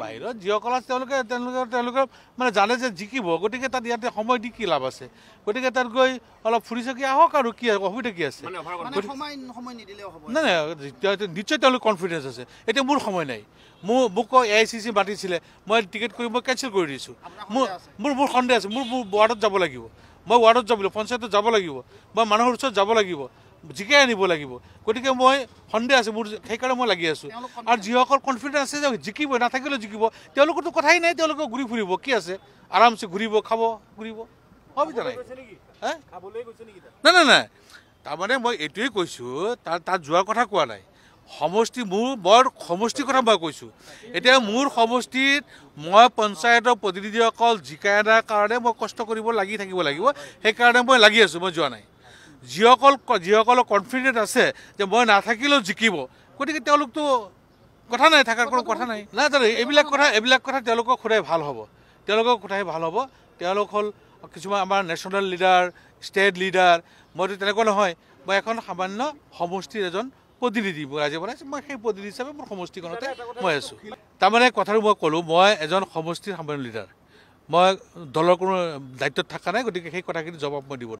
বাহিৰত যিসকল আছে তেওঁলোকে মানে জানে যে জিকিব, গতিকে তাত ইয়াতে সময় দি কি লাভ আছে, গতিকে তাত গৈ অলপ ফুৰি চাকি আহক আৰু কি অসুবিধা কি আছে। নাই নাই নিশ্চয় তেওঁলোক কনফিডেঞ্চ আছে। এতিয়া মোৰ সময় নাই, মোক AICC মাতিছিলে, মই টিকেট কৰি মই কেঞ্চেল কৰি দিছোঁ। মোৰ সন্দেহ আছে, মোৰ ৱাৰ্ডত যাব লাগিব, মই ৱাৰ্ডত যাব লাগিব, পঞ্চায়তত যাব লাগিব, মই মানুহৰ ওচৰত যাব লাগিব, জিকাই আনিব লাগিব। গতিকে মই সন্দেহ আছে মোৰ, সেইকাৰণে মই লাগি আছোঁ। আৰু যিসকল কনফিডেঞ্চ আছে যে জিকিব, নাথাকিলেও জিকিব, তেওঁলোকৰতো কথাই নাই, তেওঁলোকে ঘূৰি ফুৰিব, কি আছে, আৰামছে ঘূৰিব, খাব, ঘূৰিব, অসুবিধা নাই। নাই নাই নাই, তাৰমানে মই এইটোৱেই কৈছোঁ, তাত যোৱাৰ কথা কোৱা নাই। সমষ্টি মোৰ সমষ্টিৰ কথা মই কৈছোঁ। এতিয়া মোৰ সমষ্টিত মই পঞ্চায়তৰ প্ৰতিনিধিসকল জিকাই অনাৰ কাৰণে মই কষ্ট কৰিব থাকিব লাগিব, সেইকাৰণে মই লাগি আছোঁ, মই যোৱা নাই। যিসকলৰ কনফিডেণ্ট আছে যে মই নাথাকিলেও জিকিব, গতিকে তেওঁলোকতো কথা নাই, থকাৰ কোনো কথা নাই। নাই জানো, এইবিলাক কথা তেওঁলোকক সোধাই ভাল হ'ব, তেওঁলোক হ'ল কিছুমান আমাৰ নেশ্যনেল লিডাৰ, ষ্টেট লিডাৰ। মইতো তেনেকুৱা নহয়, মই এখন সামান্য সমষ্টিৰ এজন প্ৰতিনিধি ৰাইজে বনাইছে, মই সেই প্ৰতিনিধি হিচাপে মোৰ সমষ্টিখনতে মই আছোঁ। তাৰমানে কথাটো মই ক'লোঁ, মই এজন সমষ্টিৰ সামান্য লিডাৰ, মই দলৰ কোনো দায়িত্বত থকা নাই, গতিকে সেই কথাখিনি জবাব মই দিব